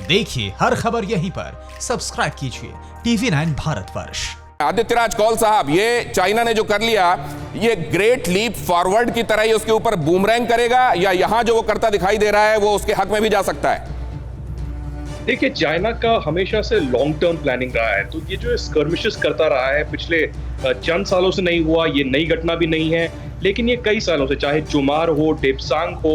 देखिए हर खबर यहीं पर, सब्सक्राइब कीजिए TV9 भारतवर्ष। आदित्यराज कौल साहब, ये चाइना ने जो कर लिया, ये ग्रेट लीप फॉरवर्ड की तरह ही उसके ऊपर बूमरैंग करेगा, या यहां जो वो करता दिखाई दे रहा है वो उसके हक में भी जा सकता है? देखिए, चाइना का हमेशा से लॉन्ग टर्म प्लानिंग रहा है, तो ये जो स्कर्मिशेस करता रहा है पिछले चंद सालों से नहीं हुआ, ये नई घटना भी नहीं है, लेकिन ये कई सालों से, चाहे जुमार हो, डेपसांग हो,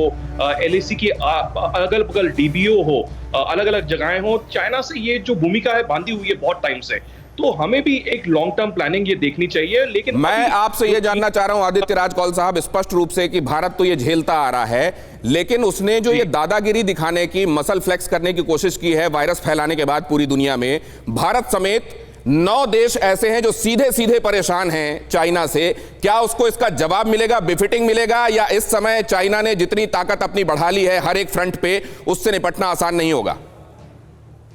LAC की अगल बगल DBO हो, अलग अलग जगहें हो, चाइना से ये जो भूमिका है बांधी हुई है बहुत टाइम से। तो हमें भी एक लॉन्ग टर्म प्लानिंग ये देखनी चाहिए। लेकिन मैं आपसे ये जानना चाह रहा हूं आदित्यराज कौल साहब, स्पष्ट रूप से कि भारत तो ये झेलता आ रहा है, लेकिन उसने जो ये दादागिरी दिखाने की, मसल फ्लेक्स करने की कोशिश की है वायरस फैलाने के बाद पूरी दुनिया में, भारत समेत 9 देश ऐसे हैं जो सीधे सीधे परेशान हैं चाइना से। क्या उसको इसका जवाब मिलेगा, बिफिटिंग मिलेगा, या इस समय चाइना ने जितनी ताकत अपनी बढ़ा ली है हर एक फ्रंट पे, उससे निपटना आसान नहीं होगा?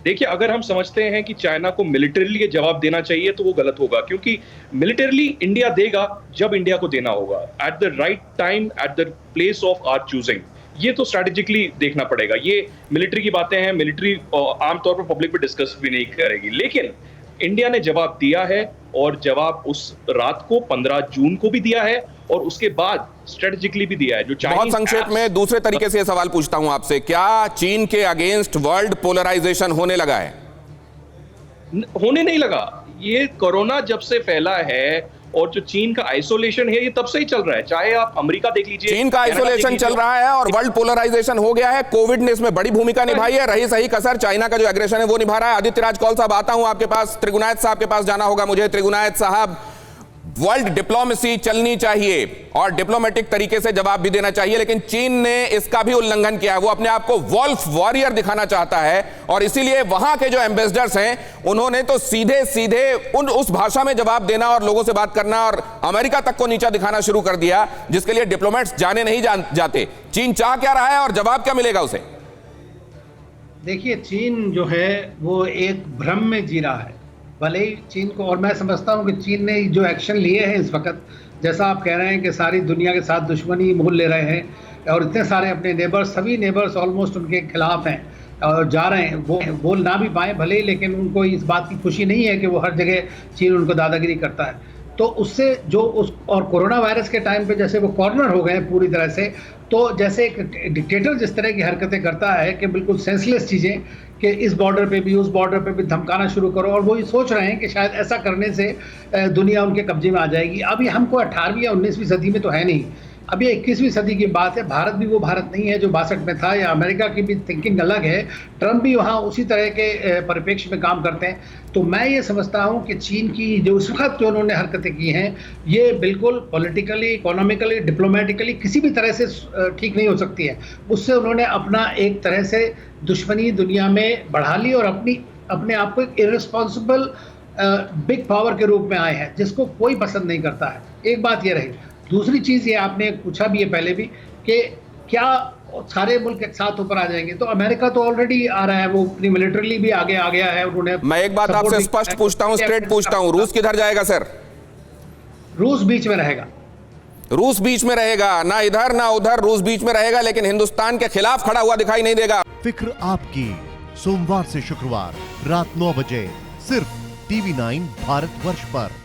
देखिए, अगर हम समझते हैं कि चाइना को मिलिटरीली जवाब देना चाहिए तो वो गलत होगा, क्योंकि मिलिटरीली इंडिया देगा जब इंडिया को देना होगा, at the right time, at the place of our choosing. ये तो स्ट्रैटेजिकली देखना पड़ेगा। ये मिलिट्री की बातें हैं, मिलिट्री आमतौर पर पब्लिक में डिस्कस भी नहीं करेगी, लेकिन इंडिया ने जवाब दिया है, और जवाब उस रात को 15 जून को भी दिया है, और उसके बाद स्ट्रेटेजिकली भी दिया है। जो बहुत संक्षेप में दूसरे तरीके से सवाल पूछता हूं आपसे, क्या चीन के अगेंस्ट वर्ल्ड पोलराइजेशन होने लगा है? होने नहीं लगा। ये कोरोना जब से फैला है, और जो चीन का आइसोलेशन है, ये तब से ही चल रहा है। चाहे आप अमेरिका देख लीजिए, चीन का आइसोलेशन चल रहा है और वर्ल्ड पोलराइजेशन हो गया है। कोविड ने इसमें बड़ी भूमिका निभाई है, रही सही कसर चाइना का जो एग्रेशन है वो निभा रहा है। आदित्यराज कौल साहब, आता हूं आपके पास, त्रिगुनायत साहब के पास जाना होगा मुझे। त्रिगुनायत साहब, वर्ल्ड डिप्लोमेसी चलनी चाहिए और डिप्लोमेटिक तरीके से जवाब भी देना चाहिए, लेकिन चीन ने इसका भी उल्लंघन किया है। वो अपने आप को वॉल्फ वॉरियर दिखाना चाहता है, और इसीलिए वहां के जो एम्बेसडर्स हैं उन्होंने तो सीधे सीधे उस भाषा में जवाब देना और लोगों से बात करना और अमेरिका तक को नीचा दिखाना शुरू कर दिया, जिसके लिए डिप्लोमेट्स जाने नहीं जाते। चीन चाह क्या रहा है और जवाब क्या मिलेगा उसे? देखिए, चीन जो है वो एक भ्रम में जी रहा है। भले ही चीन को, और मैं समझता हूँ कि चीन ने जो एक्शन लिए हैं इस वक्त, जैसा आप कह रहे हैं कि सारी दुनिया के साथ दुश्मनी मोल ले रहे हैं, और इतने सारे अपने नेबर्स, सभी नेबर्स ऑलमोस्ट उनके खिलाफ हैं और जा रहे हैं। वो बोल ना भी पाए भले ही, लेकिन उनको इस बात की खुशी नहीं है कि वो हर जगह चीन उनको दादागिरी करता है। तो उससे जो उस, और कोरोना वायरस के टाइम पे जैसे वो कॉर्नर हो गए पूरी तरह से, तो जैसे एक डिक्टेटर जिस तरह की हरकतें करता है कि बिल्कुल सेंसलेस चीज़ें, कि इस बॉर्डर पे भी उस बॉर्डर पे भी धमकाना शुरू करो, और वो ये सोच रहे हैं कि शायद ऐसा करने से दुनिया उनके कब्जे में आ जाएगी। अब ये हमको 18वीं या 19वीं सदी में तो है नहीं, अब ये 21वीं सदी की बात है। भारत भी वो भारत नहीं है जो 62 में था, या अमेरिका की भी थिंकिंग अलग है। ट्रंप भी वहाँ उसी तरह के परिप्रेक्ष्य में काम करते हैं। तो मैं ये समझता हूँ कि चीन की जो उस वक्त जो उन्होंने हरकतें की हैं, ये बिल्कुल पॉलिटिकली, इकोनॉमिकली, डिप्लोमेटिकली किसी भी तरह से ठीक नहीं हो सकती है। उससे उन्होंने अपना एक तरह से दुश्मनी दुनिया में बढ़ा ली, और अपने आप को एक इर्रिस्पॉन्सिबल बिग पावर के रूप में आए हैं, जिसको कोई पसंद नहीं करता है। एक बात ये रही। दूसरी चीज़ ये आपने पूछा भी है पहले भी, कि क्या सारे मुल्क एक साथ ऊपर आ जाएंगे? तो अमेरिका तो ऑलरेडी आ रहा है, वो अपनी मिलिटरीली भी आगे आ गया है। उन्होंने, मैं एक बात आपसे स्पष्ट पूछता हूं, स्ट्रेट पूछता हूं, रूस किधर जाएगा सर? रूस बीच में रहेगा। रूस बीच में रहेगा, ना इधर ना उधर, रूस बीच में रहेगा, लेकिन हिंदुस्तान के खिलाफ खड़ा हुआ दिखाई नहीं देगा। फिक्र आपकी, सोमवार से शुक्रवार रात 9 बजे सिर्फ TV9 भारतवर्ष पर।